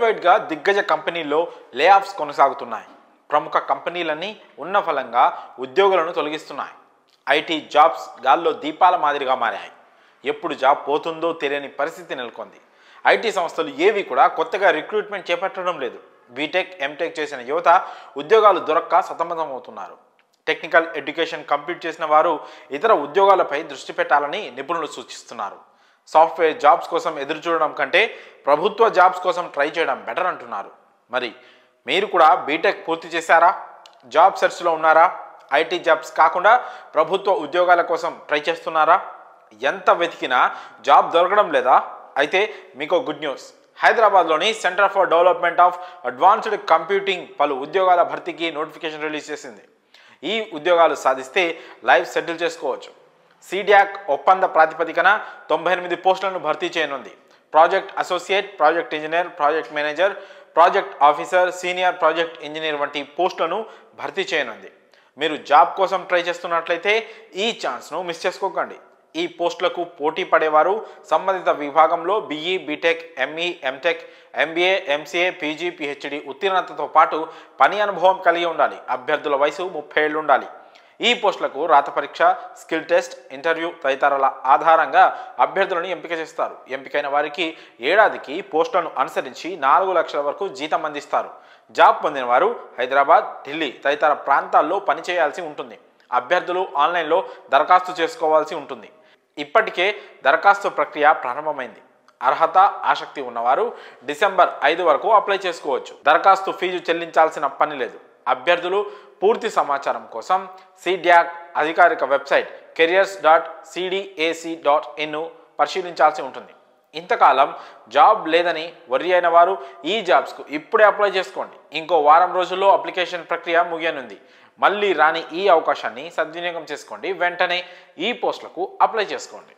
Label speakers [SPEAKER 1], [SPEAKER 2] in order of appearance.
[SPEAKER 1] World వైడ్గా దిగ్గజ కంపెనీల్లో లే ఆఫ్స్ కొనసాగుతున్నాయి. ప్రముఖ కంపెనీలన్నీ ఉన్న ఫలంగా ఉద్యోగులను తొలగిస్తున్నాయి. ఐటీ జాబ్స్ గాల్లో దీపాల మాదిరిగా మారాయి. ఎప్పుడు జాబ్ పోతుందో తెలియని పరిస్థితి నెలకొంది. ఐటీ సంస్థలు ఏవి కూడా కొత్తగా రిక్రూట్మెంట్ చేపట్టడం లేదు. బీటెక్, ఎంటెక్ చేసిన యువత ఉద్యోగాలు దొరక్క సతమతమవుతున్నారు. టెక్నికల్ ఎడ్యుకేషన్ కంప్లీట్ చేసిన వారు ఇతర ఉద్యోగాలపై దృష్టి పెట్టాలని నిపుణులు సూచిస్తున్నారు. సాఫ్ట్వేర్ జాబ్స్ కోసం ఎదురు చూడడం కంటే ప్రభుత్వ జాబ్స్ కోసం ట్రై చేయడం బెటర్ అంటున్నారు. మరి మీరు కూడా బీటెక్ పూర్తి చేశారా? జాబ్ సెర్చ్లో ఉన్నారా? ఐటీ జాబ్స్ కాకుండా ప్రభుత్వ ఉద్యోగాల కోసం ట్రై చేస్తున్నారా? ఎంత వెతికినా జాబ్ దొరకడం లేదా? అయితే మీకు గుడ్ న్యూస్. హైదరాబాద్లోని centre for development of advanced computing పలు ఉద్యోగాల భర్తీకి నోటిఫికేషన్ రిలీజ్ చేసింది. ఈ ఉద్యోగాలు సాధిస్తే లైఫ్ సెటిల్ చేసుకోవచ్చు. సిడ్యాక్ ఒప్పంద ప్రాతిపదికన 98 పోస్టులను భర్తీ చేయనుంది. Project associate, project engineer, project manager, project officer, senior project engineer వంటి పోస్టులను భర్తీ చేయనుంది. మీరు జాబ్ కోసం ట్రై చేస్తున్నట్లయితే ఈ ఛాన్స్ను మిస్ చేసుకోకండి. ఈ పోస్టులకు పోటీ పడేవారు సంబంధిత విభాగంలో BE, BTech, ME, MTech, MBA, MCA, PG, PhD ఉత్తీర్ణతతో పాటు పని అనుభవం కలిగి ఉండాలి. అభ్యర్థుల వయసు 30 ఏళ్ళు ఉండాలి. ఈ పోస్టులకు రాత పరీక్ష, స్కిల్ టెస్ట్, ఇంటర్వ్యూ తదితరాల ఆధారంగా అభ్యర్థులను ఎంపిక చేస్తారు. ఎంపికైన వారికి ఏడాదికి పోస్టులను అనుసరించి 4 లక్షల వరకు జీతం అందిస్తారు. జాబ్ పొందిన వారు హైదరాబాద్, ఢిల్లీ తదితర ప్రాంతాల్లో పనిచేయాల్సి ఉంటుంది. అభ్యర్థులు ఆన్లైన్లో దరఖాస్తు చేసుకోవాల్సి ఉంటుంది. ఇప్పటికే దరఖాస్తు ప్రక్రియ ప్రారంభమైంది. అర్హత, ఆసక్తి ఉన్నవారు డిసెంబర్ 5 వరకు అప్లై చేసుకోవచ్చు. దరఖాస్తు ఫీజు చెల్లించాల్సిన పని లేదు. అభ్యర్థులు పూర్తి సమాచారం కోసం సిడ్యాక్ అధికారిక వెబ్సైట్ careers.cdac.in పరిశీలించాల్సి ఉంటుంది. ఇంతకాలం జాబ్ లేదని వర్రీ అయిన వారు ఈ జాబ్స్కు ఇప్పుడే అప్లై చేసుకోండి. ఇంకో వారం రోజుల్లో అప్లికేషన్ ప్రక్రియ ముగియనుంది. మళ్ళీ రాని ఈ అవకాశాన్ని సద్వినియోగం చేసుకోండి. వెంటనే ఈ పోస్టులకు అప్లై చేసుకోండి.